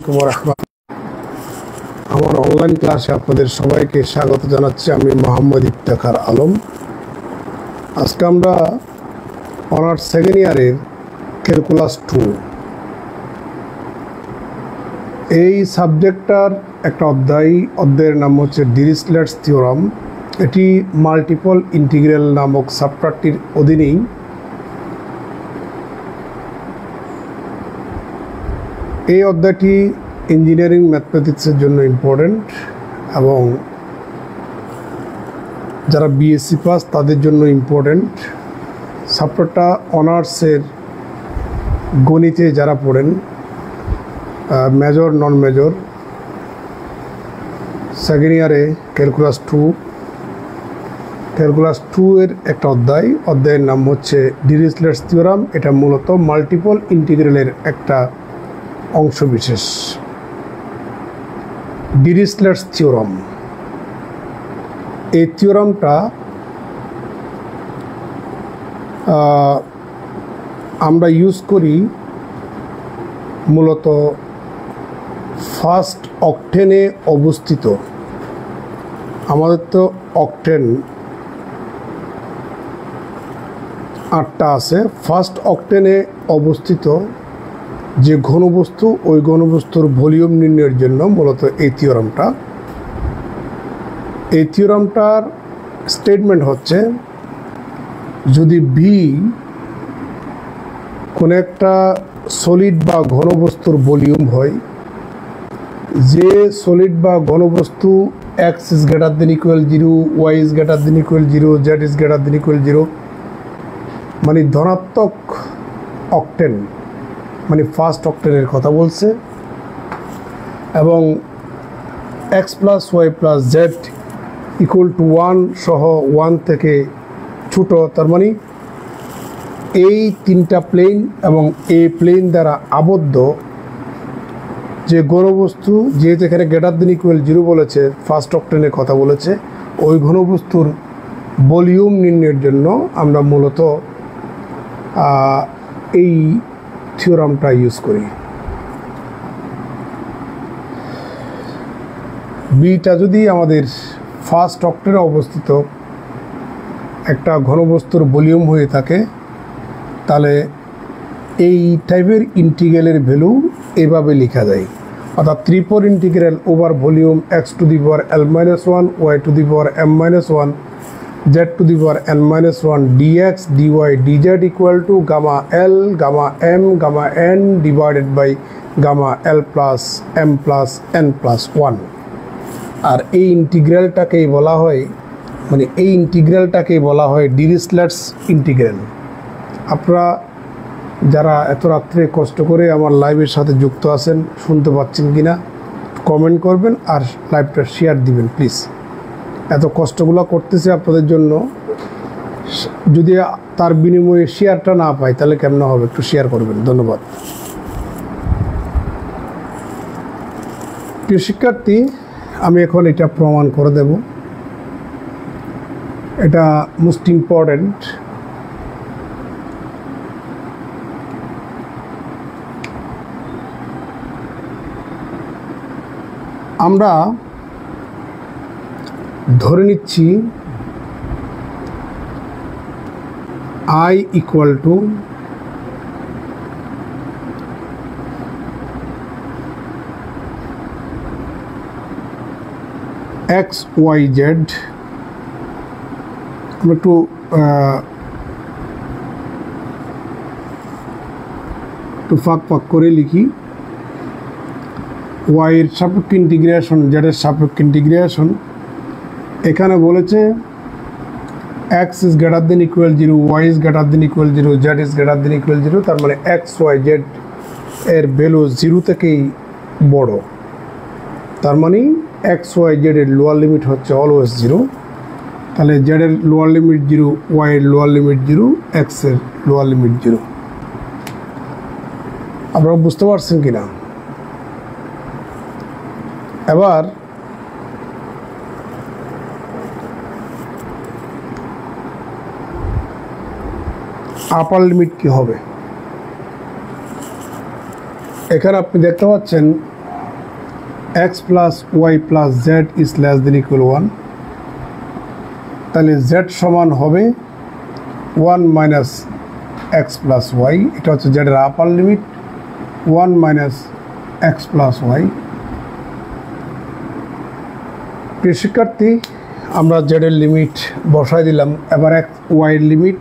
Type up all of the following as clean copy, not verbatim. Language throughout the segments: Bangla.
আমার অনলাইন ক্লাসে আপনাদের সবাইকে স্বাগত জানাচ্ছি। আমি মোহাম্মদ ইফতেখার আলম। আজকে আমরা অনার্স সেকেন্ড ইয়ারের ক্যালকুলাস 2 এই সাবজেক্টটার একটা অধ্যায়ের নাম হচ্ছে ডিরিচলেটস থিওরাম। এটি মাল্টিপল ইন্টিগ্রাল নামক চ্যাপ্টারটির অধীনেই। এই অধ্যায়টি ইঞ্জিনিয়ারিং ম্যাথমেটিক্সের জন্য ইম্পর্টেন্ট এবং যারা বিএসসি পাস তাদের জন্য ইম্পর্টেন্ট। চ্যাপ্টারটা অনার্সের গণিতে যারা পড়েন, মেজর নন মেজর, সেকেন্ড ইয়ারে ক্যালকুলাস 2 এর একটা অধ্যায়ের নাম হচ্ছে ডিরিচলেটস থিওরাম। এটা মূলত মাল্টিপল ইন্টিগ্রালের একটা অংশ বিশেষ। ডিরিচলেটস থিওরাম, এই থিওরামটা আমরা ইউজ করি মূলত ফার্স্ট অক্টেনে অবস্থিত। আমাদের তো অক্টেন 8টা আছে। ফার্স্ট অক্টেনে অবস্থিত যে ঘনবস্তু, ওই ঘনবস্তুর ভলিউম নির্ণয়ের জন্য মূলত এই থিওরামটার স্টেটমেন্ট হচ্ছে, যদি ভি কোনো একটা সলিড বা ঘনবস্তুর ভলিউম হয়, যে সলিড বা ঘনবস্তু x is greater than equal 0, y is greater than equal 0, z is greater than equal 0, মানে ধনাত্মক অক্টেন, মানে ফার্স্ট অক্টেনের কথা বলছে, এবং x plus y plus z equal to 1 সহ 1 থেকে ছোট, তার মানে এই 3টা প্লেন এবং এই প্লেন দ্বারা আবদ্ধ যে ঘনবস্তু, যেহেতু এখানে গ্রেটার দেন ইকুয়াল 0 বলেছে, ফার্স্ট অক্টেনের কথা বলেছে, ওই ঘনবস্তুর ভলিউম নির্ণয়ের জন্য আমরা মূলত এই থিওরামটা ইউজ করি। বিটা যদি আমাদের ফার্স্ট অক্টেনে অবস্থিত একটা ঘনবস্তুর ভলিউম হয়ে থাকে, তাহলে এই টাইপের ইন্টিগ্রালের ভ্যালু এভাবে লেখা যায়, অর্থাৎ 3/4 integral over volume x to the power l-1, y to the power m-1, z to the power n-1 dx dy dz equal to gamma l gamma m gamma n divided by gamma l plus m plus n plus 1। আর এই ইন্টিগ্রালটাকেই বলা হয় ডিরিচলেটস ইন্টিগ্রাল। আপনারা যারা এত রাত্রে কষ্ট করে আমার লাইভের সাথে যুক্ত আছেন, শুনতে পাচ্ছেন কিনা কমেন্ট করবেন আর লাইভটা শেয়ার দিবেন প্লিজ। এত কষ্টগুলো করতেছে আপনাদের জন্য, যদি তার বিনিময়ে শেয়ারটা না পাই তাহলে কেমন হবে? একটু শেয়ার করবেন, ধন্যবাদ। প্রিয় শিক্ষার্থী, আমি এখন এটা প্রমাণ করে দেব। এটা মোস্ট ইম্পর্টেন্ট। আমরা ধরে নিচ্ছি I equal to x y z. আমরা একটু ফাঁক করে লিখি। ওয়াইয়ের সাপেক্ষে ইন্টিগ্রেশন, জেডের সাপেক্ষে ইন্টিগ্রেশন। এখানে বলেছে x is greater than equal 0, y is greater than equal 0, z is greater than equal 0, তার মানে এক্স ওয়াই জেড এর ভ্যালু 0 থেকেই বড়। তার মানে এক্স ওয়াই জেড এর লোয়ার লিমিট হচ্ছে অলওয়েজ 0। তাহলে জেড এর লোয়ার লিমিট 0, ওয়াই এর লোয়ার লিমিট 0, এক্স এর লোয়ার লিমিট 0। আপনারা বুঝতে পারছেন কিনা? এবার আপার লিমিট কি হবে? এখানে আপনি দেখতে পাচ্ছেন x plus y plus z is less than equal 1, তাহলে জেড সমান হবে 1 মাইনাস এক্স প্লাস ওয়াই, এটা হচ্ছে জেডের upper limit, 1 minus x plus y. প্রিয় শিক্ষার্থী, আমরা জেডের লিমিট বসাই দিলাম। এবার ওয়াইয়ের লিমিট,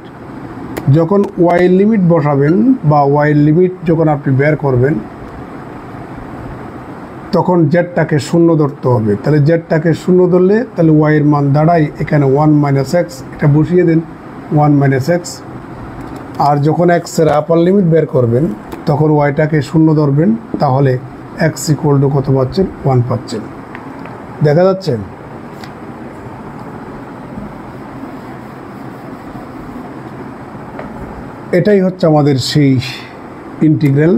যখন ওয়াইয়ের লিমিট বসাবেন বা ওয়াইয়ের লিমিট যখন আপনি বের করবেন তখন জেডটাকে শূন্য ধরতে হবে। তাহলে জেডটাকে শূন্য ধরলে তাহলে ওয়াইয়ের মান দাঁড়ায় এখানে 1 মাইনাস এক্স, এটা বসিয়ে দেন 1 মাইনাস এক্স। আর যখন এক্সের আপার লিমিট বের করবেন তখন ওয়াইটাকে শূন্য ধরবেন, তাহলে এক্স ইকুয়াল টু কত পাচ্ছেন? 1 পাচ্ছেন। দেখা যাচ্ছে? এটাই হচ্ছে আমাদের সেই ইন্টিগ্রাল।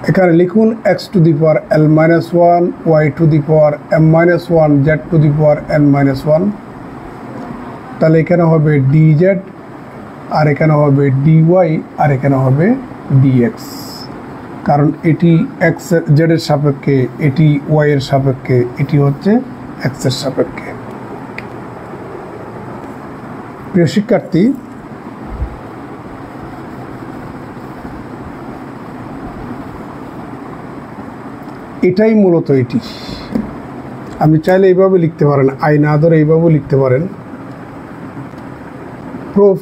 এখানে লিখুন x to the power l minus 1, y to the power m minus 1, z to the power n minus 1। তাহলে এখানে হবে ডি জেড, আর এখানে হবে ডি ওয়াই, আর এখানে হবে ডিএক্স, কারণ এটি এক্স জেডের সাপেক্ষে, এটি ওয়াইয়ের সাপেক্ষে, এটি হচ্ছে এক্সের সাপেক্ষে। প্রিয় শিক্ষার্থী, এটাই মূলত এটি। আপনি চাইলে এইভাবে লিখতে পারেন, আই না ধরে এইভাবেও লিখতে পারেন। Proof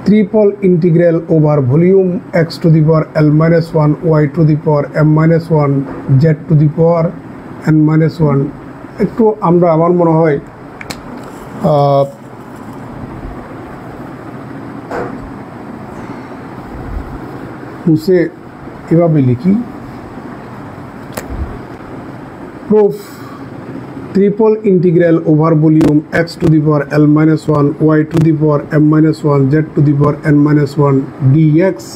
triple integral over volume x to the power l minus 1, y to the power m minus 1, z to the power n minus 1। একটু আমরা, আমার মনে হয় মুছে এভাবে লিখি। Proof triple integral over volume x to the power l minus 1, y to the power m minus 1, z to the power n minus 1 dx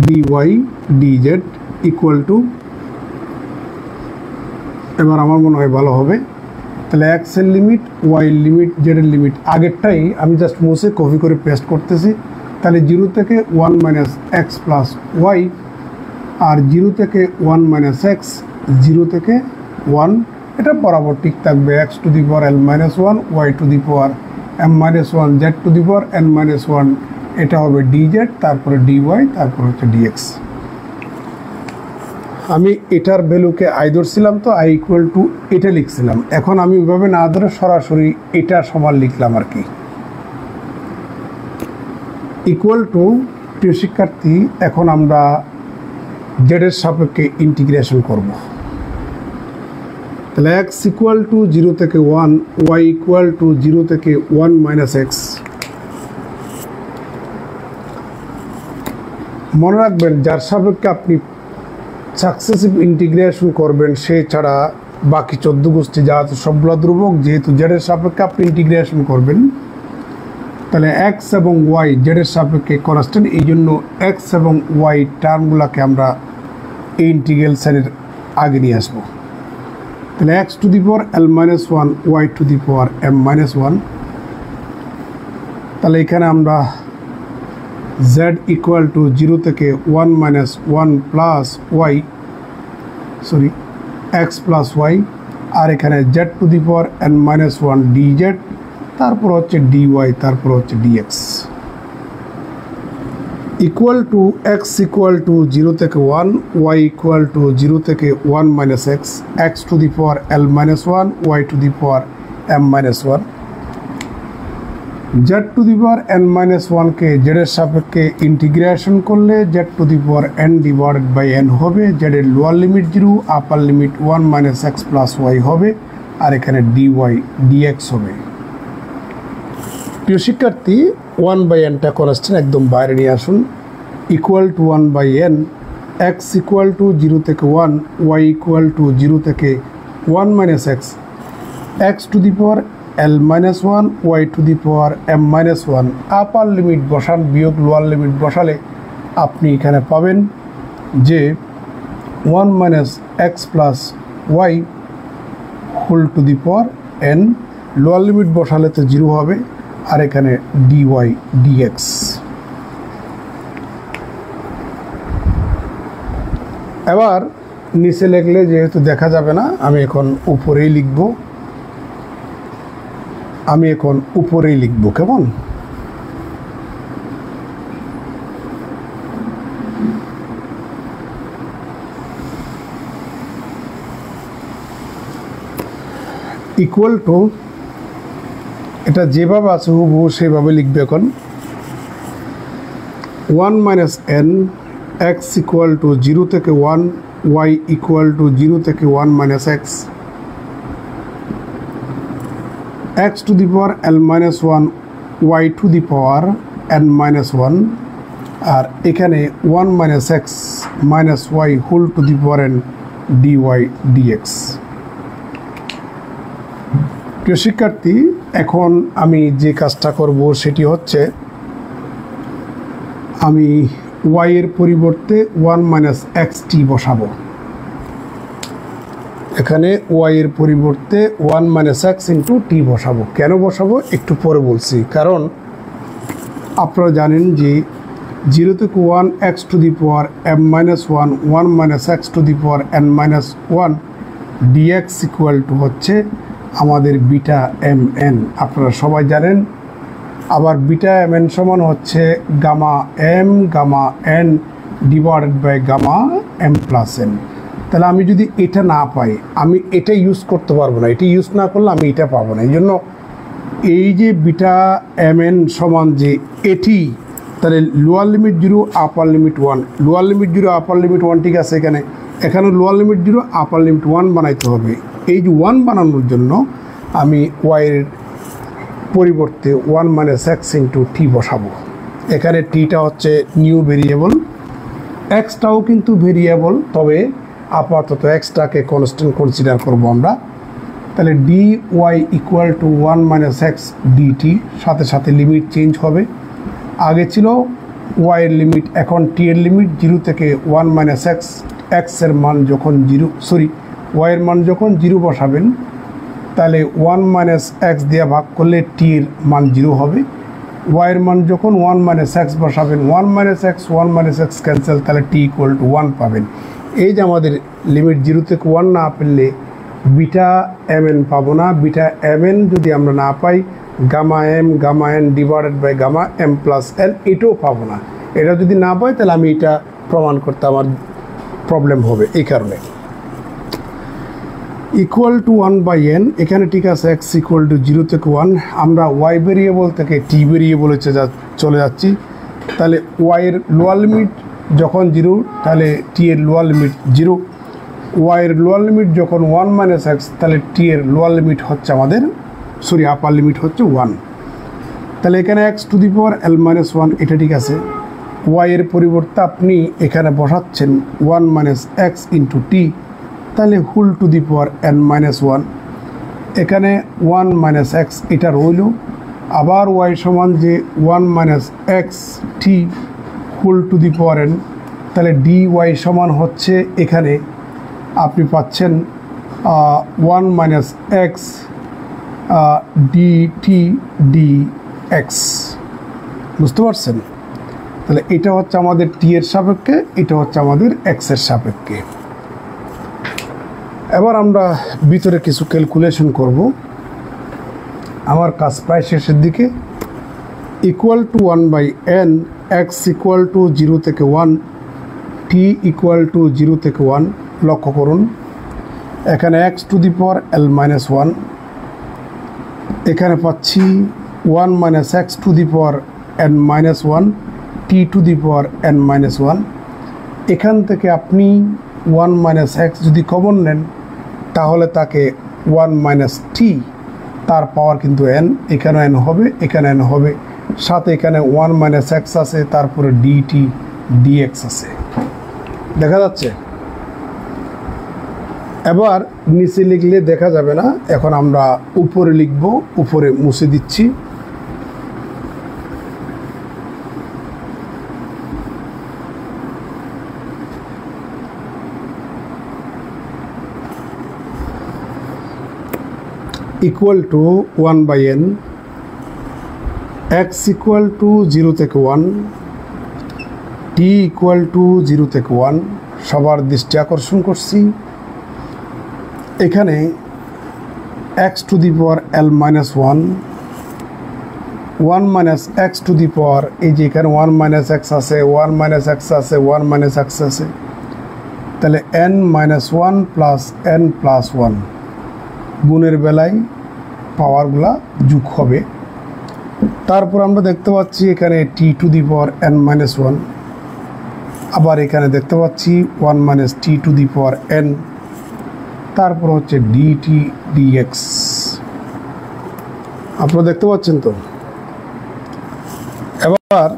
dy dz equal to, এবার আমার মনে হয় ভালো হবে। তাহলে এক্সের লিমিট, ওয়াইয়ের লিমিট, জেডের লিমিট আগেরটাই আমি জাস্ট মুছে কপি করে পেস্ট করতেছি। তাহলে 0 থেকে 1 মাইনাস এক্স প্লাস ওয়াই, আর 0 থেকে 1 মাইনাস এক্স, 0 থেকে 1, এটা বরাবর ঠিক থাকবে। X to the power l minus 1, y to the power m minus 1, z to the power n minus 1, এটা হবে ডিজেড, তারপরে ডিওয়াই, তারপরে হচ্ছে ডিএক্স। আমি এটার ভ্যালুকে আই ধরছিলাম, তো আই ইকুয়াল টু এটা লিখছিলাম। এখন আমি ওইভাবে না ধরে সরাসরি এটা সমান লিখলাম আর কি, ইকুয়াল টু। প্রিয় শিক্ষার্থী, এখন আমরা জেডের সাপেক্ষে ইন্টিগ্রেশন করব। তাহলে এক্স ইকুয়াল টু 0 থেকে 1, ওয়াই ইকুয়াল টু 0 থেকে 1 মাইনাস এক্স। মনে রাখবেন, যার সাপেক্ষে আপনি সাকসেসিভ ইন্টিগ্রেশন করবেন সে ছাড়া বাকি 14 গোষ্ঠী যা আছে সবগুলো ধ্রুবক। যেহেতু জেডের সাপেক্ষে আপনি ইন্টিগ্রেশন করবেন, তাহলে এক্স এবং ওয়াই জেডের সাপেক্ষে কনস্ট্যান্ট, এই জন্য এক্স এবং ওয়াই টার্মগুলোকে আমরা এই ইন্টিগ্রাল সাইনের আগে নিয়ে আসবো। তাহলে x to the power l minus 1, y to the power m minus 1। তাহলে এখানে আমরা জেড ইকুয়াল টু 0 থেকে 1 minus 1 plus y, sorry x plus y, আর এখানে z to the power n minus 1 dz, তারপর হচ্ছে ডিওয়াই, তারপর হচ্ছে dx equal to x equal to 0 থেকে 1, ওয়াই ইকুয়াল টু 0 থেকে 1 minus x, x to the power l minus 1, y to the power m minus 1। Z to the power n minus 1কে জেডের সাপেক্ষে ইন্টিগ্রেশন করলে Z to the power n divided by n হবে। জেডের lower limit 0, upper limit 1 minus x plus y হবে, আর এখানে ডিওয়াই ডিএক্স হবে। প্রিয় শিক্ষার্থী, 1 বাই এনটা কনস্ট্যান্ট একদম বাইরে নিয়ে আসুন, equal to 1 by n. X equal to 0 থেকে 1, ওয়াই ইকুয়াল টু 0 থেকে 1 minus x, x to the power l minus 1, y to the power m minus 1। Upper limit বসান বিয়োগ লোয়ার লিমিট বসালে আপনি এখানে পাবেন যে 1 minus x plus y whole to the power n. Lower limit বসালে তো 0 হবে, আর এখানে ডিওয়াই ডিএক্স। এবার নিচে লিখলে যেহেতু দেখা যাবে না, আমি এখন উপরেই লিখব। কেমন? ইকুয়াল টু, এটা যেভাবে আছে হুবহু সেভাবে লিখবে। এখন 1 minus n, x equal to 0 থেকে 1, ওয়াই ইকুয়াল টু 0 থেকে 1 minus x, x to the power l minus 1, y to the power n minus 1, আর এখানে 1 minus x minus y whole to the power n d y dx. প্রিয় শিক্ষার্থী, এখন আমি যে কাজটা করব সেটি হচ্ছে, আমি ওয়াই এর পরিবর্তে 1 মাইনাস এক্স টি বসাবো। এখানে ওয়াই এর পরিবর্তে 1 মাইনাস এক্স ইন্টু টি বসাবো। কেন বসাবো একটু পরে বলছি। কারণ আপনারা জানেন যে 0 থেকে 1 x to the power m minus 1, 1 minus x to the power n minus 1 dx equal to হচ্ছে আমাদের বিটা এম এন, আপনারা সবাই জানেন। আবার বিটা এম এন সমান হচ্ছে gamma m gamma n divided by gamma m plus n. তাহলে আমি যদি এটা না পাই, আমি এটা ইউজ করতে পারবো না। এটা ইউজ না করলে আমি এটা পাবো না। এই জন্য এই যে বিটা এম এন সমান যে এটি, তাহলে lower limit 0 upper limit 1, lower limit 0 upper limit 1, ঠিক আছে। এখানে লোয়ার লিমিট 0 আপার লিমিট 1 বানাইতে হবে। এই যে 1 বানানোর জন্য আমি ওয়াইয়ের পরিবর্তে 1 মাইনাস এক্স ইন্টু টি বসাবো। এখানে টিটা হচ্ছে নিউ ভেরিয়েবল, এক্সটাও কিন্তু ভেরিয়েবল, তবে আপাতত এক্সটাকে কনস্ট্যান্ট কনসিডার করব আমরা। তাহলে d y equal to 1 minus x dt, সাথে সাথে লিমিট চেঞ্জ হবে। আগে ছিল ওয়াইয়ের লিমিট, এখন টি এর লিমিট 0 থেকে 1 মাইনাস এক্স। এক্সের মান যখন 0, ওয়াইয়ের মান যখন 0 বসাবেন, তাহলে 1 মাইনাস এক্স দিয়ে ভাগ করলে টির মান 0 হবে। ওয়াইয়ের মান যখন 1 মাইনাস এক্স বসাবেন, 1 মাইনাস এক্স ক্যান্সেল, তাহলে টি ইকুয়াল টু 1 পাবেন। এই যে আমাদের লিমিট 0 থেকে 1 না পেলে বিটা এম এন পাবো না। বিটা এম এন যদি আমরা না পাই, gamma n divided by gamma m plus n, এটাও পাবো না। এটা যদি না পাই তাহলে আমি এটা প্রমাণ করতে আমার প্রবলেম হবে। এই কারণে ইকুয়াল টু 1 বাই এন, এখানে ঠিক আছে এক্স ইকুয়াল টু 0 থেকে 1, আমরা ওয়াই ভেরিয়েবল থেকে টি ভেরিয়েবলে চলে যাচ্ছি। তাহলে ওয়াইয়ের লোয়ার লিমিট যখন 0, তাহলে টি এর লোয়ার লিমিট 0। ওয়াইয়ের লোয়ার লিমিট যখন 1 মাইনাস এক্স, তাহলে টি এর লোয়ার লিমিট হচ্ছে আমাদের, আপার লিমিট হচ্ছে 1। তাহলে এখানে x to the power l minus 1, এটা ঠিক আছে। ওয়াইয়ের পরিবর্তে আপনি এখানে বসাচ্ছেন 1 মাইনাস এক্স ইন্টু টি, তাহলে whole to the power n minus 1। এখানে 1 মাইনাস এক্স এটা রইল। আবার ওয়াই সমান যে 1 minus x t whole to the power n, তাহলে ডি ওয়াই সমান হচ্ছে এখানে আপনি পাচ্ছেন 1 minus x d t d x. বুঝতে পারছেন? তাহলে এটা হচ্ছে আমাদের টি এর সাপেক্ষে, এটা হচ্ছে আমাদের এক্সের সাপেক্ষে। এবার আমরা ভিতরে কিছু ক্যালকুলেশন করব। আমার কাজ প্রায় শেষের দিকে। Equal to 1 by n, x equal to 0 থেকে 1, টি ইকুয়াল টু 0 থেকে 1। লক্ষ্য করুন, এখানে x to the power l minus 1, এখানে পাচ্ছি 1 minus x to the power n minus 1, T two the power n minus 1। এখান থেকে আপনি 1 মাইনাস এক্স যদি কমন নেন, তাহলে তাকে 1 মাইনাস টি, তার পাওয়ার কিন্তু এন, এখানে এন হবে, এখানে এন হবে, সাথে এখানে 1 মাইনাস এক্স আছে, তারপরে ডিটি ডিএক্স আছে। দেখা যাচ্ছে? এবার নিচে লিখলে দেখা যাবে না, এখন আমরা উপরে লিখব। উপরে মুছে দিচ্ছি। Equal to 1 by n, x equal to 0 থেকে 1, টি ইকুয়াল টু 0 থেকে 1, সবার দৃষ্টি আকর্ষণ করছি এখানে x to the power l minus 1 1 minus x to the power এই যে এখানে 1 মাইনাস x আছে 1 মাইনাস x আছে 1 মাইনাস x আছে তাহলে n minus 1 plus n plus 1 গুণের বেলায় পাওয়ারগুলা যোগ হবে তারপর আমরা দেখতে পাচ্ছি এখানে t to the power n minus 1 আবার এখানে দেখতে পাচ্ছি 1 minus t to the power n তারপর হচ্ছে dt dx আপনারা দেখতে পাচ্ছেন তো এবার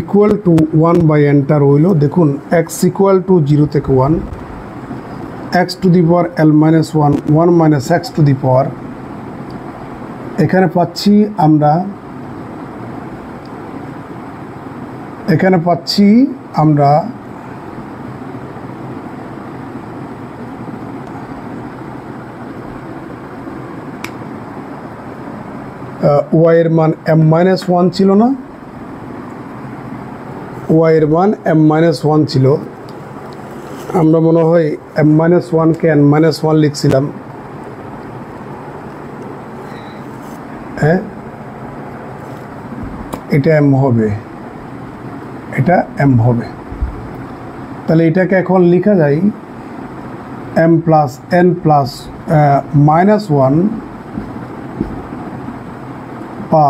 ইকুয়াল টু 1 বাই n টা রইল দেখুন x ইকুয়াল টু 0 থেকে 1 x to the power l minus 1 1 minus x to the power এখানে পাচ্ছি আমরা y এর মান m মাইনাস 1 ছিল না y এর মান m মাইনাস 1 ছিল আমরা মনে হয় m মাইনাস 1 কে n মাইনাস 1 লিখছিলাম হ্যাঁ এটা m হবে এটা m হবে তাহলে এটাকে এখন লেখা যায় m plus n plus minus 1 বা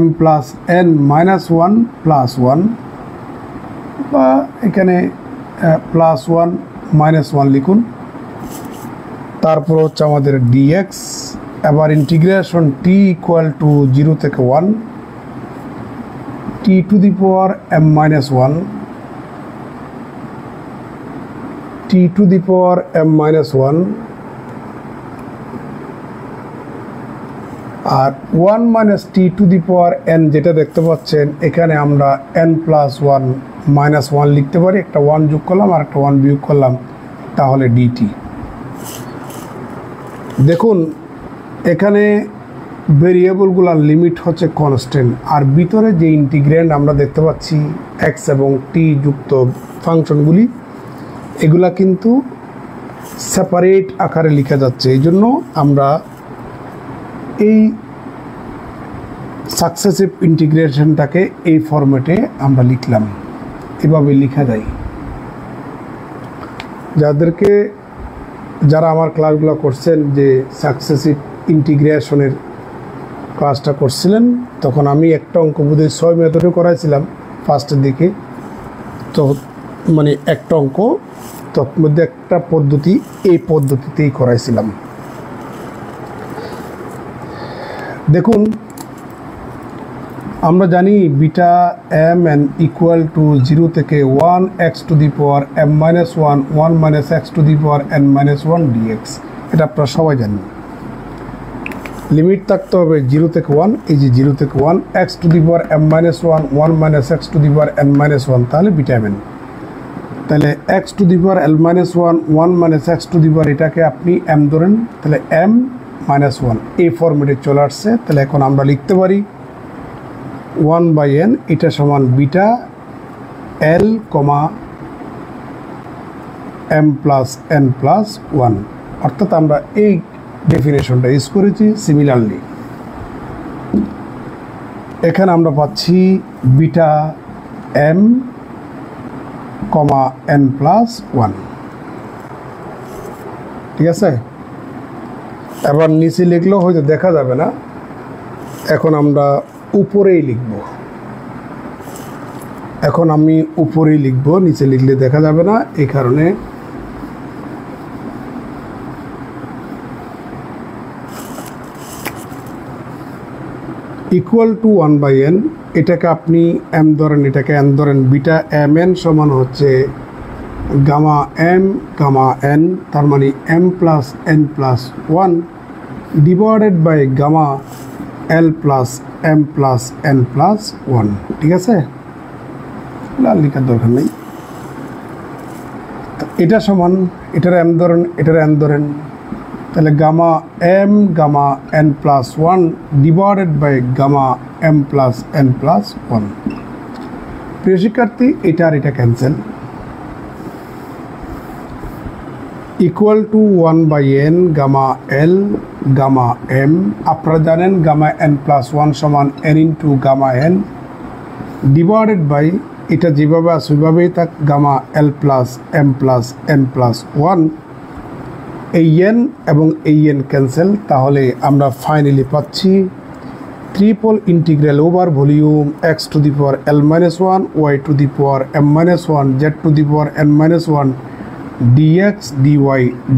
m plus n minus 1 plus 1 বা এখানে প্লাস 1 মাইনাস 1 লিখুন তারপর হচ্ছে আমাদের dx এবার ইন্টিগ্রেশন t ইকুয়াল টু 0 থেকে 1 t to the power m minus 1 t to the power m minus 1 আর 1 minus t to the power n যেটা দেখতে পাচ্ছেন এখানে আমরা n প্লাস 1 মাইনাস 1 লিখতে পারি একটা 1 যোগ করলাম আর একটা 1 বিয়োগ করলাম তাহলে dt দেখুন এখানে ভেরিয়েবলগুলোর লিমিট হচ্ছে কনস্ট্যান্ট আর ভিতরে যে ইন্টিগ্র্যান্ড আমরা দেখতে পাচ্ছি x এবং t যুক্ত ফাংশনগুলি এগুলা কিন্তু সেপারেট আকারে লেখা যাচ্ছে এই জন্য আমরা এই সাকসেসিভ ইন্টিগ্রেশনটাকে এই ফরম্যাটে আমরা লিখলাম এভাবে লেখা যায় যারা আমার ক্লাসগুলো করছেন যে সাকসেসিভ ইন্টিগ্রেশনের ক্লাসটা করছিলেন তখন আমি একটা অঙ্ক বোধহয় 6 মেথডে করাইছিলাম ফার্স্টের দিকে তো মানে একটা অঙ্ক তার মধ্যে একটা পদ্ধতি এই পদ্ধতিতেই করাইছিলাম দেখুন আমরা জানি beta m n equal to 0 থেকে 1 x to the power m minus 1 1 minus x to the power n minus 1 dx এটা আপনারা সবাই জানেন লিমিট থাকতে হবে 0 থেকে 1 এই যে 0 থেকে 1 x to the power m minus 1 1 minus x to the power n minus 1 তাহলে বিটা m n তাহলে x to the power l minus 1 1 minus x to the power এটাকে আপনি m ধরেন তাহলে m মাইনাস 1 এই ফরম্যাটে চলে আসছে তাহলে এখন আমরা লিখতে পারি 1 বাই n এটা সমান beta l m plus n plus 1 অর্থাৎ আমরা এই ডেফিনেশনটা ইউজ করেছি সিমিলারলি এখানে আমরা পাচ্ছি বিটা m n প্লাস 1 ঠিক আছে এবার নিচে লিখলেও হয়তো দেখা যাবে না এখন আমরা উপরেই লিখব এখন আমি উপরেই লিখব নিচে লিখলে দেখা যাবে না এই কারণে ইকুয়াল টু 1 বাই n এটাকে আপনি m ধরেন এটাকে n ধরেন বিটা mn সমান হচ্ছে গামা m গামা n তার মানে m plus n plus 1 divided by gamma l plus m plus n plus 1 ঠিক আছে লাল লেখার দরকার নেই এটা সমান এটার m ধরেন এটার n ধরেন তাহলে gamma m gamma n plus one divided by gamma m plus n plus one. প্রিয় শিক্ষার্থী, এটা আর এটা cancel, equal to one by n gamma l gamma m. আপনারা জানেন গামা এন প্লাস ওয়ান সমান n into gamma n divided by এটা যেভাবে আছে ওইভাবেই থাক gamma l plus m plus n plus one. এই এন এবং এই এন ক্যান্সেল, তাহলে আমরা ফাইনালি পাচ্ছি triple integral over volume x to the power l minus one y to the power m minus one z to the power n minus one dx dy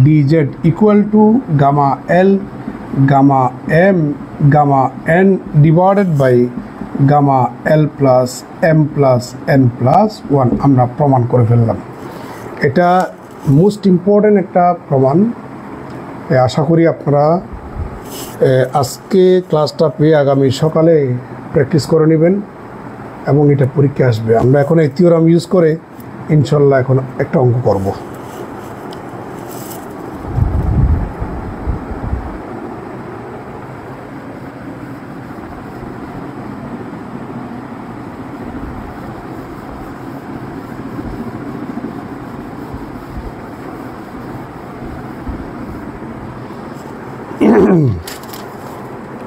dz equal to gamma L gamma m gamma n divided by gamma L plus m plus n plus 1 আমরা প্রমাণ করে ফেললাম। এটা মোস্ট ইম্পর্টেন্ট একটা প্রমাণ। আশা করি আপনারা আজকে ক্লাসটা পেয়ে আগামী সকালে প্র্যাকটিস করে নেবেন এবং এটা পরীক্ষা আসবে। আমরা এখন এই থিওরাম ইউজ করে ইনশাল্লাহ এখন একটা অঙ্ক করব।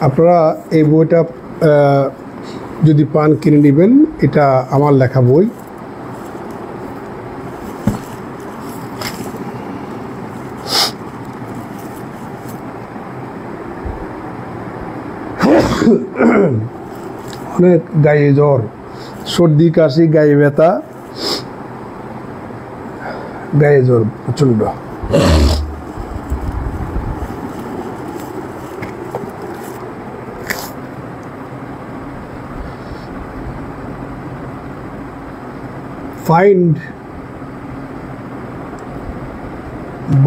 আপনারা এই বইটা যদি পান কিনে নেবেন, এটা আমার লেখা বই। অনেক গায়ে জ্বর, সর্দি কাশি, গায়ে ব্যথা, গায়ে জ্বর প্রচণ্ড। Find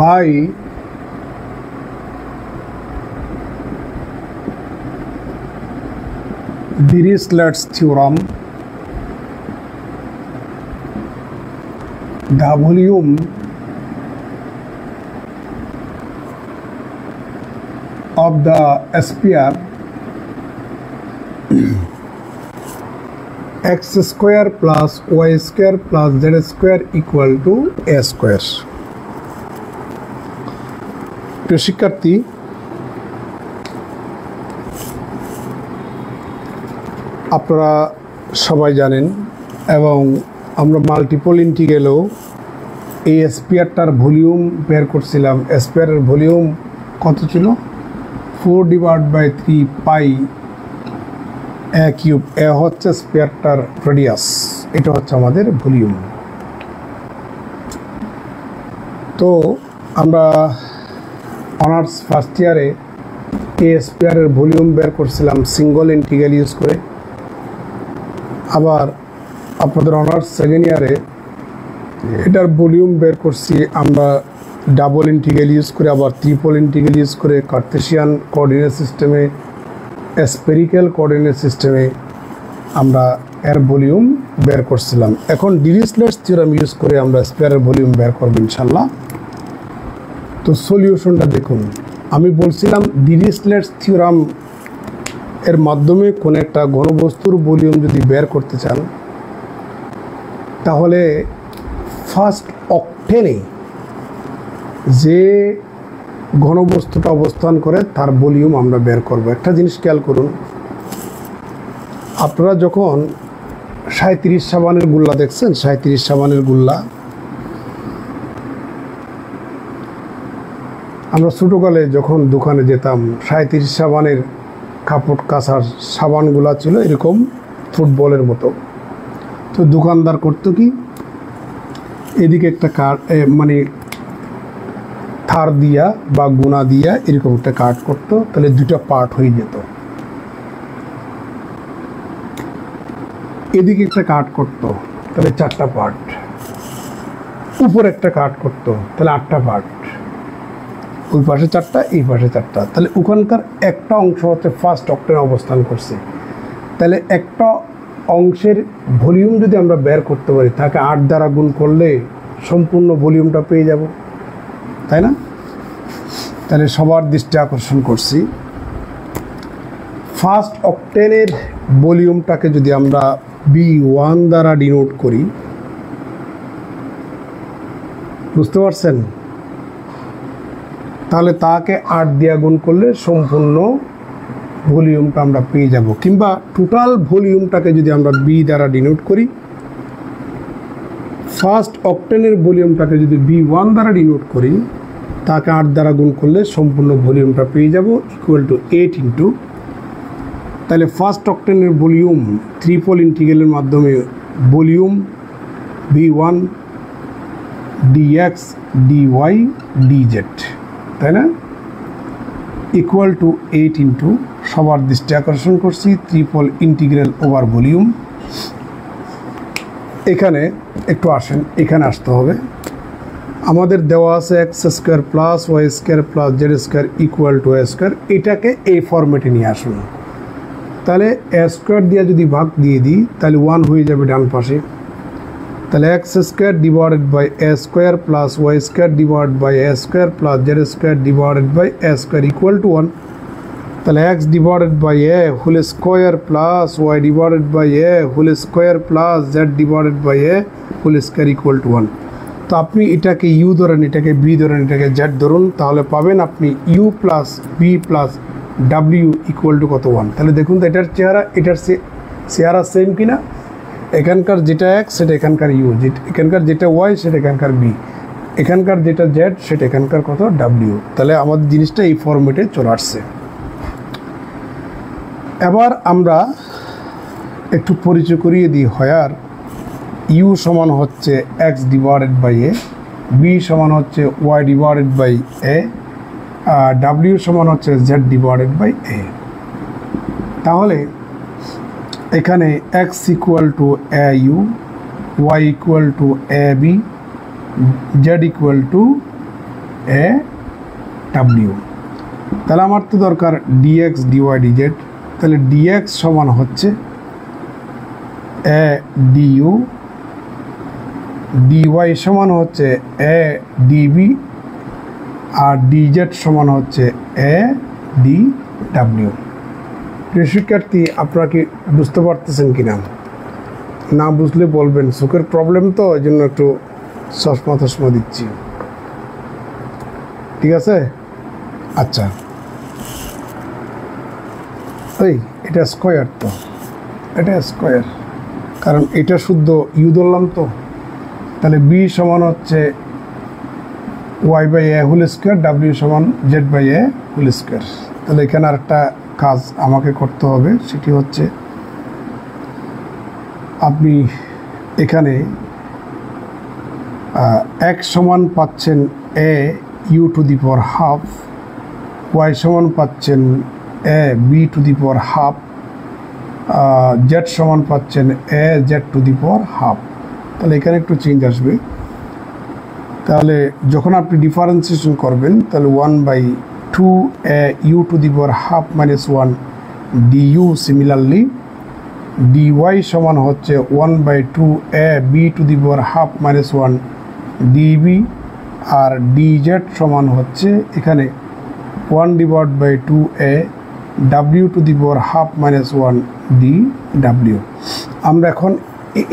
by Dirichlet's theorem the volume of the sphere x square plus y square plus z square equal to a square। প্রিয় শিক্ষার্থী, আপনারা সবাই জানেন এবং আমরা মাল্টিপল ইন্টিগ্রালেও এই স্পিয়ারটার ভলিউম বের করছিলাম। স্পিয়ারের ভলিউম কত ছিল? 4/3 পাই এ কিউব। এ হচ্ছে স্পিয়ারটার রেডিয়াস, এটা হচ্ছে আমাদের ভলিউম। তো আমরা অনার্স ফার্স্ট ইয়ারে এই স্পিয়ারের ভলিউম বের করছিলাম সিঙ্গল ইন্টিগ্রাল ইউজ করে। আবার আপনাদের অনার্স সেকেন্ড ইয়ারে এটার ভলিউম বের করছি আমরা ডাবল ইন্টিগ্রাল ইউজ করে, আবার ট্রিপল ইন্টিগ্রাল ইউজ করে, কার্টেসিয়ান কোঅর্ডিনেট সিস্টেমে, স্পেরিক্যাল কোঅর্ডিনেট সিস্টেমে আমরা এর ভলিউম বের করছিলাম। এখন ডিরিচলেটস থিওরাম ইউজ করে আমরা স্পিয়ারের ভলিউম বের করব ইনশাল্লাহ। তো সলিউশনটা দেখুন। আমি বলছিলাম ডিরিচলেটস থিওরাম এর মাধ্যমে কোনো একটা ঘনবস্তুর ভলিউম যদি বের করতে চান, তাহলে ফার্স্ট অকটেনে যে ঘনবস্তুটা অবস্থান করে তার ভলিউম আমরা বের করব। একটা জিনিস খেয়াল করুন, আপনারা যখন 37 সাবানের গুল্লা দেখছেন, 37 সাবানের গুল্লা, আমরা ছোটোকালে যখন দোকানে যেতাম 37 সাবানের কাপড় কাচার সাবানগুলা ছিল এরকম ফুটবলের মতো। তো দোকানদার করতো কি, এদিকে একটা মানে থার দিয়া বা গুণা দিয়া এরকম একটা কাট করতো, তাহলে দুটা পার্ট হয়ে যেত। এদিকে একটা কাট করতো, তাহলে 4টা পার্ট। উপর একটা কাট করতো, তাহলে 8টা পার্ট। ওই পাশে 4টা, এই পাশে 4টা, তাহলে ওখানকার একটা অংশ হচ্ছে ফার্স্ট অক্টেনে অবস্থান করছে। তাহলে একটা অংশের ভলিউম যদি আমরা বের করতে পারি, তাকে 8 দ্বারা গুণ করলে সম্পূর্ণ ভলিউমটা পেয়ে যাব, তাই না? তাহলে সবার দৃষ্টি আকর্ষণ করছি ফার্স্ট অক্টেনের ভলিউমটাকে যদি আমরা B1 দ্বারা ডিনোট করি, বুঝতে পারছেন, তাহলে তাকে 8 দিয়ে গুণ করলে সম্পূর্ণ ভলিউমটা আমরা পেয়ে যাব। কিংবা টোটাল ভলিউমটাকে যদি আমরা B দ্বারা ডিনোট করি, ফার্স্ট অক্টেনের ভলিউমটাকে যদি B1 দ্বারা ডিনোট করি, তাকে 8 দ্বারা গুণ করলে সম্পূর্ণ ভলিউমটা পেয়ে যাব ইকুয়াল টু 8 ইন্টু, তাহলে ফার্স্ট অক্টেনের ভলিউম ট্রিপল ইন্টিগ্রালের মাধ্যমে volume V1 dx dy dz, তাই না, ইকুয়াল টু 8 ইন্টু, সবার দৃষ্টি আকর্ষণ করছি ট্রিপল ইন্টিগ্রাল ওভার ভলিউম। এখানে একটু আসেন, এখানে আসতে হবে। আমাদের দেওয়া আছে x square plus y square plus z square equal to a square, এটাকে এই ফরম্যাটে নিয়ে আসুন। তাহলে এ স্কোয়ার দিয়ে যদি ভাগ দিয়ে দিই তাহলে 1 হয়ে যাবে ডান পাশে। তাহলে x square divided by a square plus y square divided by a square plus z square divided by a square equal to 1। তাহলে x divided by a whole square plus y divided by a whole square plus z divided by a whole square equal to 1। তো আপনি এটাকে ইউ ধরেন, এটাকে বি ধরেন, এটাকে জেড ধরুন, তাহলে পাবেন আপনি ইউ প্লাস বি প্লাস ডাব্লিউ ইকুয়াল টু কত 1। তাহলে দেখুন তো এটার চেহারা এটার চেহারা সেম কিনা, এখানকার যেটা এক্স সেটা এখানকার ইউ, এখানকার যেটা ওয়াই সেটা এখানকার বি, এখানকার যেটা জেড সেটা এখানকার কত ডাব্লিউ। তাহলে আমাদের জিনিসটা এই ফরম্যাটে চলে আসছে। এবার আমরা একটু পরিচয় করিয়ে দিই, হয়ার ইউ সমান হচ্ছে x divided by a, v সমান হচ্ছে ওয়াই ডিভাইডেড বাই এ, ডাব্লিউ সমান হচ্ছে জেড ডিভাইডেড বাই এ। তাহলে এখানে x equal to a u, y equal to a v, z equal to a ডাব্লিউ। তাহলে আমার তো দরকার ডিএক্স ডিওয়াই ডিজেড। তাহলে ডিএক্স সমান হচ্ছে এ ডিইউ, ডিওয়াই সমান হচ্ছে এ ডিবি, আর ডিজেড সমান হচ্ছে এ ডি ডাব্লিউ। প্রিয় শিক্ষার্থী, আপনারা কি বুঝতে পারতেছেন কিনা? না বুঝলে বলবেন, চোখের প্রবলেম তো, এই জন্য একটু চশমা দিচ্ছি, ঠিক আছে? আচ্ছা, এই এটা স্কোয়ার, তো এটা স্কোয়ার, কারণ এটা শুদ্ধ ইউ ধরলাম তো। তাহলে বি সমান হচ্ছে y by a whole square, ডাব্লিউ সমান z by a whole square. তাহলে এখানে আরেকটা কাজ আমাকে করতে হবে, সেটি হচ্ছে আপনি এখানে এক্স সমান পাচ্ছেন a u to the power half, y সমান পাচ্ছেন a b to the power half, z সমান পাচ্ছেন a z to the power half. তাহলে এখানে একটু চেঞ্জ আসবে। তাহলে যখন আপনি ডিফারেন্সিয়েশন করবেন তাহলে 1/2 a u to the power half minus 1 du, similarly dy সমান হচ্ছে 1/2 a b to the power half minus 1 db, আর ডিজেড সমান হচ্ছে এখানে 1/2 এ ডাব্লিউ to the power half minus 1 d ডাব্লিউ। আমরা এখন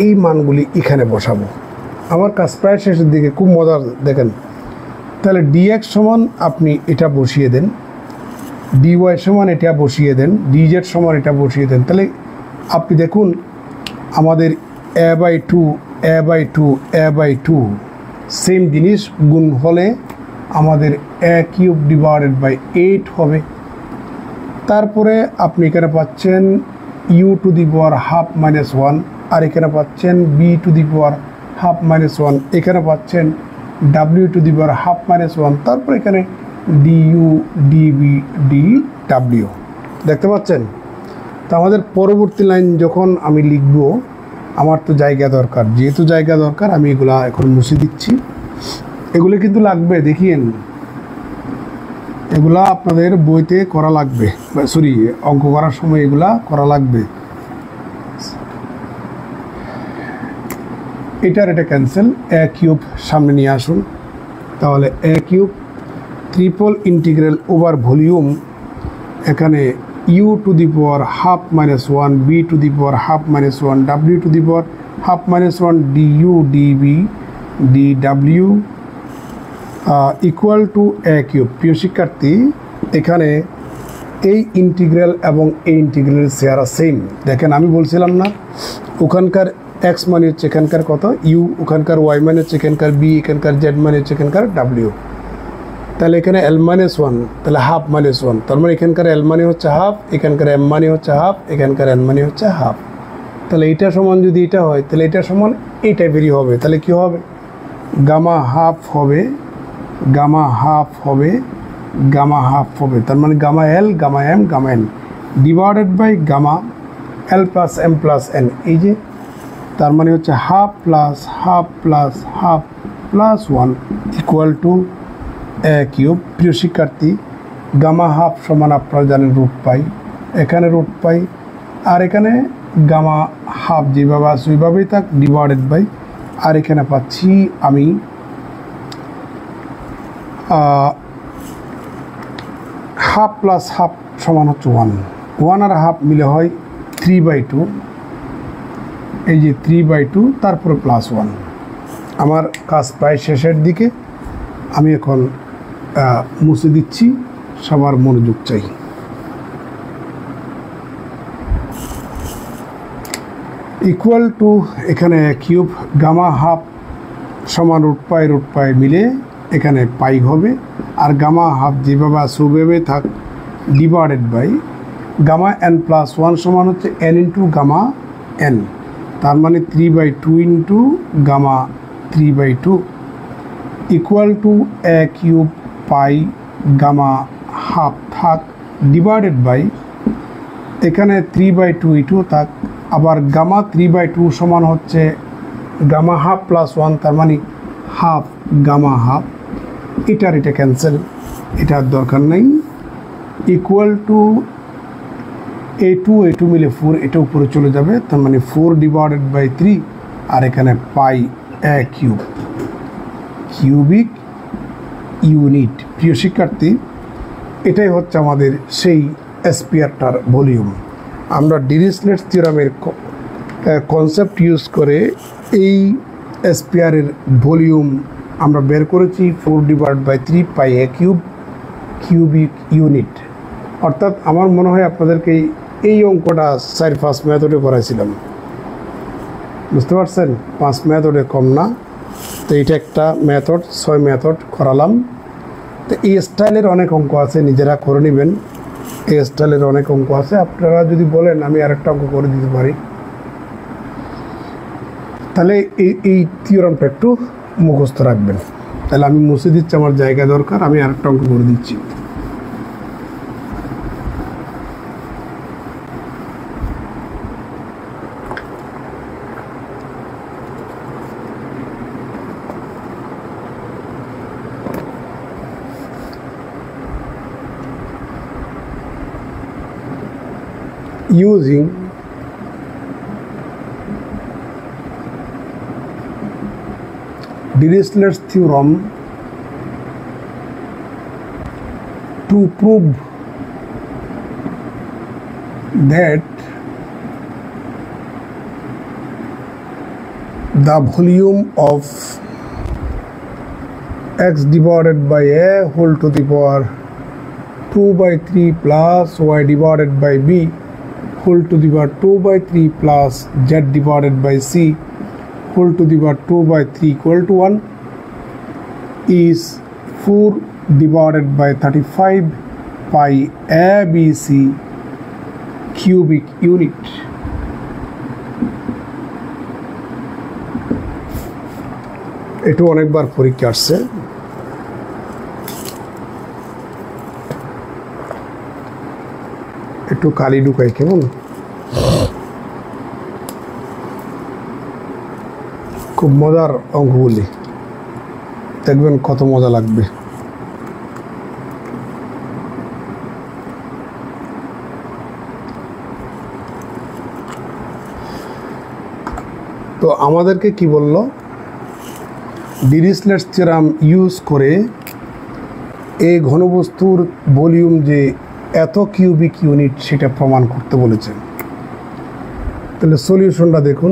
এই মানগুলি এখানে বসাবো। আমার কাজ প্রায় শেষের দিকে, খুব মজার, দেখেন। তাহলে ডিএক্স সমান আপনি এটা বসিয়ে দেন, ডিওয়াই সমান এটা বসিয়ে দেন, ডিজেড সমান এটা বসিয়ে দেন। তাহলে আপনি দেখুন আমাদের a/2 সেম জিনিস গুণ হলে আমাদের a³ ডিভাইডেড বাই 8 হবে। তারপরে আপনি এখানে পাচ্ছেন u to the power half minus 1, আর এখানে পাচ্ছেন v to the power half minus 1, এখানে পাচ্ছেন ডাব্লিউ to the power half minus 1, তারপর এখানে ডিইউ ডিবি ডি ডাব্লিউ, দেখতে পাচ্ছেন? তো আমাদের পরবর্তী লাইন যখন আমি লিখব, আমার তো জায়গা দরকার, যেহেতু জায়গা দরকার আমি এগুলা এখন মুছে দিচ্ছি। এগুলো কিন্তু লাগবে, দেখিয়েন, এগুলা আপনাদের বইতে করা লাগবে, সরি অঙ্ক করার সময় এগুলা করা লাগবে। এটার এটা ক্যান্সেল, a³ সামনে নিয়ে আসুন। তাহলে a³ triple integral over volume এখানে u two the power half minus 1 b two the power half minus 1 w two the power half minus 1 du dv dw equal to a cube. প্রিয় শিক্ষার্থী, এখানে এই ইন্টিগ্রাল এবং এই ইন্টিগ্রাল চেহারা সেম। দেখেন আমি বলছিলাম না, ওখানকার এক্স মানে হচ্ছে এখানকার কত ইউ, ওখানকার ওয়াই মানে হচ্ছে এখানকার বি, এখানকার জেড মানে হচ্ছে এখানকার ডাব্লিউ। তাহলে এখানে এল মাইনাস 1, তাহলে হাফ মাইনাস 1, তার মানে এখানকার এল মানে হচ্ছে হাফ, এখানকার এম মানে হচ্ছে হাফ, এখানকার এন মানে হচ্ছে হাফ। তাহলে এটা সমান যদি এটা হয় তাহলে এটা সমান এই টাইপেরই হবে। তাহলে কি হবে? গামা হাফ হবে, গামা হাফ হবে, গামা হাফ হবে। তার মানে gamma l, gamma m, gamma n divided by gamma l plus m plus n. এই যে তার মানে হচ্ছে half plus half plus half plus 1 equal to a cube. প্রিয় শিক্ষার্থী, গামা হাফ সমান আপনারা জানেন রুট পাই, এখানে রুট পাই, আর এখানে গামা হাফ যেভাবে আছে ওইভাবেই থাক ডিভাইডেড বাই, আর এখানে পাচ্ছি আমি হাফ প্লাস হাফ সমান হচ্ছে 1 আর হাফ মিলে হয় 3/2। এই যে 3/2, তারপরে প্লাস 1। আমার কাজ প্রায় শেষের দিকে, আমি এখন মুছে দিচ্ছি, সবার মনোযোগ চাই। ইকুয়াল টু এখানে কিউব, গামা হাফ সমান রুট পাই মিলে এখানে পাই হবে, আর গামা হাফ যেভাবে আছে ওইভাবে থাক divided by gamma n plus 1 সমান হচ্ছে এন ইন্টু গামা এন, তার মানে 3/2 into gamma 3/2 equal to a cube pi gamma half থাক ডিভাইডেড বাই এখানে 3/2 ইটু থাক, আবার গামা 3/2 সমান হচ্ছে গামা হাফ প্লাস 1, তার মানে হাফ গামা হাফ। এটার এটা ক্যান্সেল, এটার দরকার নেই। ইকুয়াল টু a2 মিলে 4, এটা উপরে চলে যাবে, তার মানে 4 ডিভাইডেড বাই 3, আর এখানে পাই এ কিউব কিউবিক ইউনিট। প্রিয় শিক্ষার্থী, এটাই হচ্ছে আমাদের সেই স্পিয়ারটার ভলিউম। আমরা ডিরিচলেটস থিওরামের কনসেপ্ট ইউজ করে এই স্পিয়ারের ভলিউম আমরা বের করেছি 4 divided by 3 pi a cube cubic unit. অর্থাৎ আমার মনে হয় আপনাদেরকে এই অঙ্কটা 4-5 মেথডে করাইছিলাম, বুঝতে পারছেন? 5 মেথডে কম না। তো এইটা একটা মেথড, 6 মেথড করালাম। তো এই স্টাইলের অনেক অঙ্ক আছে, নিজেরা করে নেবেন। এই স্টাইলের অনেক অঙ্ক আছে, আপনারা যদি বলেন আমি আরেকটা অঙ্ক করে দিতে পারি। তাহলে এই থিওরামটা একটু মুখস্থ রাখবেন। তাহলে আমি মুছে দিচ্ছি, আমার জায়গা দরকার, আমি আরেকটা অঙ্ক করে দিচ্ছি। Using Dirichlet's theorem to prove that the volume of x divided by a whole to the power 2/3 plus y divided by b whole to the power 2/3 plus z divided by c whole to the power 2/3 equal to 1 is 4 divided by 35 pi abc cubic unit. এটা অনেকবার পরীক্ষা আসছে। একটু কালি ঢুকাই, কেমন? খুব মজার অঙ্কগুলি, দেখবেন কত মজা লাগবে। তো আমাদেরকে কি বলল? ডিরিচলেটস থিওরাম ইউজ করে এই ঘনবস্তুর ভলিউম যে এত কিউবিক ইউনিট সেটা প্রমাণ করতে বলেছেন। তাহলে সলিউশনটা দেখুন,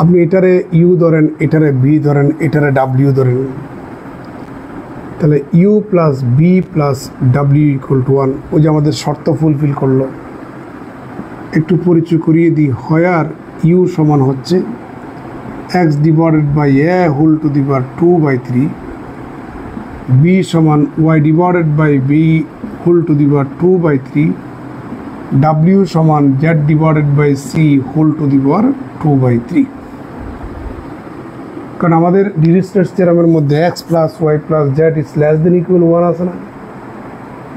আপনি এটারে ইউ ধরেন, এটারে বি ধরেন, এটারে ডাব্লিউ ধরেন, তাহলে ইউ প্লাস বি প্লাস ডাব্লিউ ইকুয়াল টু 1। ওই যে আমাদের শর্ত ফুলফিল করলো। একটু পরিচয় করিয়ে দিই, হোয়ার ইউ সমান হচ্ছে x divided by a whole to the power 2/3, b সমান y divided by b whole to the power 2/3, ডাব্লিউ সমান z divided by c whole to the power 2/3। কারণ আমাদের ডিরিচলেট থিওরামের মধ্যে x plus y plus z is less than equal 1 আছে না,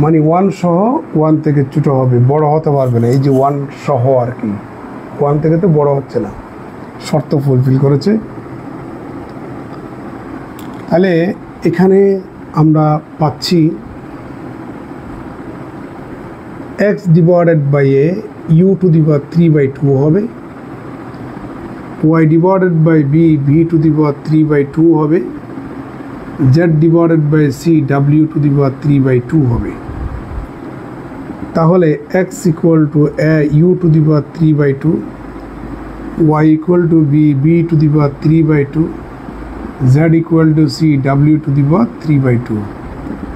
মানে 1 সহ 1 থেকে ছোটো হবে, বড় হতে পারবে না। এই যে 1 সহ আর কি, 1 থেকে তো বড় হচ্ছে না, শর্ত ফুলফিল করেছে। তাহলে এখানে আমরা পাচ্ছি x divided by a u to the power 3/2 হবে, y divided by b v to the power 3/2 হবে, জেড ডিভাইডেড বাই সি ডাব্লিউ টু দি পাওয়ার 3/2 হবে। তাহলে x equal to a u to the power 3/2, y equal to b b to the power 3/2, z equal to c ডাব্লিউ টু দি পাওয়ার 3/2।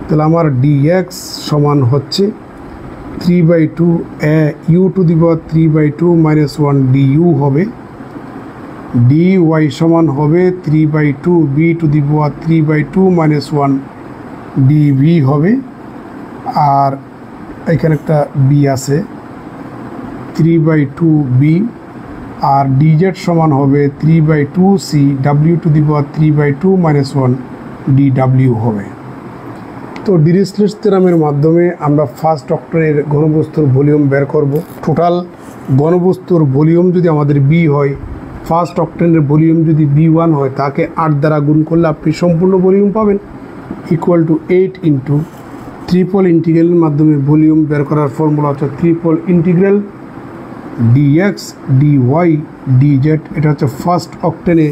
তাহলে আমার ডিএক্স সমান হচ্ছে 3/2 a u to the power 3/2 minus 1 du হবে, dy সমান হবে 3/2 v to the power 3/2 minus 1 dv হবে। আর এখানে একটা বি আছে 3/2 বি, আর dz সমান হবে 3/2 সি ডাব্লিউ to the power 3/2 minus 1 dw হবে। তো ডিরিচলেট থিওরামের মাধ্যমে আমরা ফার্স্ট অক্টেনের ঘনবস্তুর ভলিউম বের করব। টোটাল ঘনবস্তুর ভলিউম যদি আমাদের বি হয়, ফার্স্ট অক্টেনের ভলিউম যদি B1 হয়, তাকে 8 দ্বারা গুণ করলে আপনি সম্পূর্ণ ভলিউম পাবেন, ইকুয়াল টু 8 ইন্টু ট্রিপল ইন্টিগ্রালের মাধ্যমে ভলিউম বের করার ফর্মুলা হচ্ছে triple integral dx dy dz। এটা হচ্ছে ফার্স্ট অক্টেনে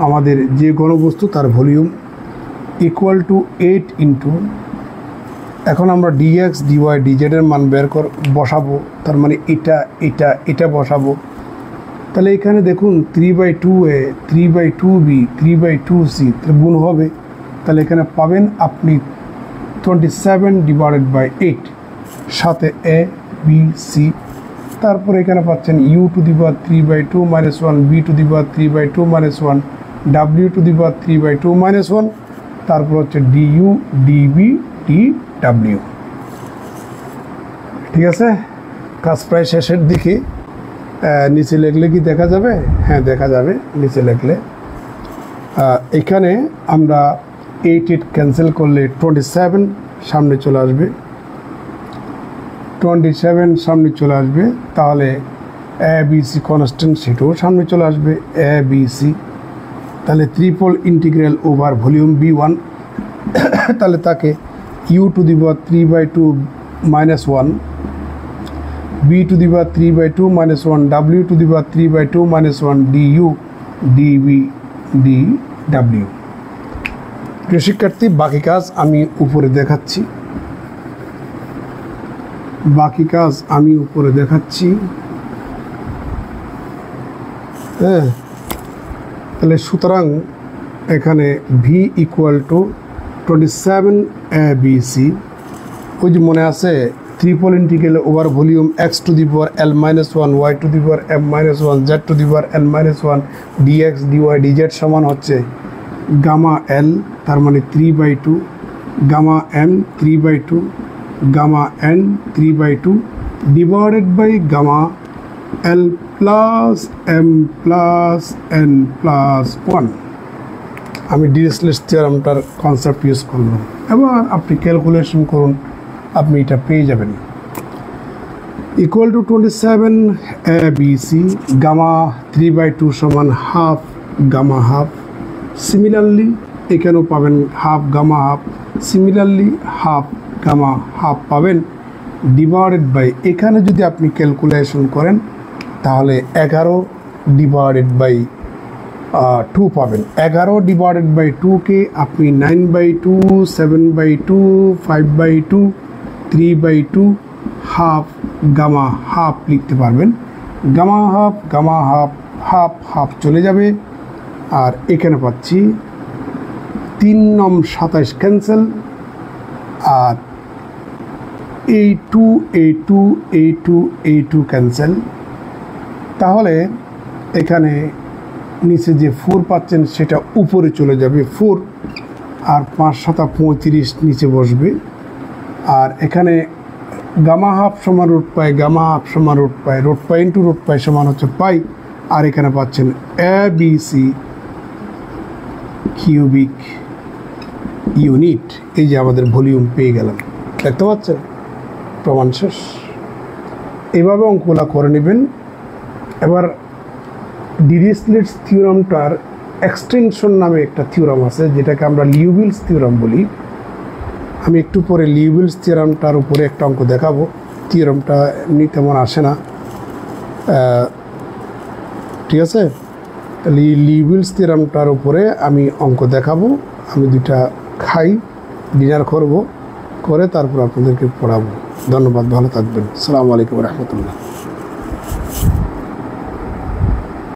আমাদের যে ঘনবস্তু তার ভলিউম, ইকুয়াল টু 8 ইন্টু, এখন আমরা dx dy dz এর মান বসাবো, তার মানে এটা বসাবো। তাহলে এখানে দেখুন 3/2 এ 3/2 বি 3/2 সি গুণ হবে, তাহলে এখানে পাবেন আপনি 27 ডিভাইডেড বাই 8, সাথে এ বি সি। তারপরে এখানে পাচ্ছেন u to the power 3/2 minus 1, v to the power 3/2 minus 1, ডাব্লিউ টু দি পাওয়ার 3/2 মাইনাস 1, তারপর হচ্ছে ডিইউ ডিবি ডি ডাব্লিউ। ঠিক আছে, কাজ প্রায় শেষের দিকে। নিচে লিখলে কি দেখা যাবে? হ্যাঁ, দেখা যাবে নিচে লিখলে। এখানে আমরা 8 ক্যান্সেল করলে 27 সামনে চলে আসবে, 27 সামনে চলে আসবে। তাহলে এ বি সি কনস্ট্যান্ট সেটাও সামনে চলে আসবে, এ বি সি। তাহলে triple integral over volume B1, তাহলে তাকে u to the power 3/2 minus 1, v to the power 3/2 minus 1, ডাব্লিউ to the power 3/2 minus 1 du dv d ডাব্লিউ। প্রিয় শিক্ষার্থী, বাকি কাজ আমি উপরে দেখাচ্ছি, হ্যাঁ। তাহলে সুতরাং এখানে v equal to 27 a b c. ওই যে মনে আছে triple integral over volume x to the power l minus 1, y to the power m minus 1, z to the power n minus 1, dx dy dz সমান হচ্ছে গামা এল, তার মানে 3/2, gamma m 3/2, gamma n 3/2 divided by gamma l plus m plus n plus 1। আমি ডিরিচলেট থিওরামটার কনসেপ্ট ইউজ করলাম। এবার আপনি ক্যালকুলেশন করুন, আপনি এটা পেয়ে যাবেন। Equal to 27 a b c, gamma 3/2 সমান হাফ গামা হাফ। সিমিলারলি এখানেও পাবেন half gamma half, similarly half gamma half পাবেন, ডিভাইডেড বাই, এখানে যদি আপনি ক্যালকুলেশন করেন তাহলে 11 ডিভাইডেড বাই টু পাবেন। 11/2 কে আপনি 9/2, 7/2, 5/2, 3/2, হাফ, গামা হাফ লিখতে পারবেন। Gamma half, gamma half, half half চলে যাবে। আর এখানে পাচ্ছি 3 নং 27 ক্যান্সেল, আর এই টু ক্যান্সেল। তাহলে এখানে নিচে যে 4 পাচ্ছেন সেটা উপরে চলে যাবে 4, আর 5 7 35 নিচে বসবে। আর এখানে গামা হাফ সমান রুট পাই, গামা হাফ সমান root pi, root pi into root pi সমান হচ্ছে পাই। আর এখানে পাচ্ছেন ABC কিউবিক ইউনিট। এই যে আমাদের ভলিউম পেয়ে গেলাম, দেখতে পাচ্ছেন? প্রমাণ শেষ। এভাবে অঙ্কগুলো করে নেবেন। এবার ডিরিচলেটস থিওরামটার এক্সটেনশন নামে একটা থিওরাম আছে, যেটাকে আমরা লিউভিলস থিওরাম বলি। আমি একটু পরে লিউভিলস থিওরামটার উপরে একটা অঙ্ক দেখাবো। থিওরামটা এমনি তেমন আসে না, ঠিক আছে? তাহলে লিউভিলস থিওরামটার উপরে আমি অঙ্ক দেখাবো। আমি দুইটা খাই, ডিনার করব, করে তারপর আপনাদেরকে পড়াবো। ধন্যবাদ, ভালো থাকবেন। আসসালামু আলাইকুম রহমতুল্লাহ।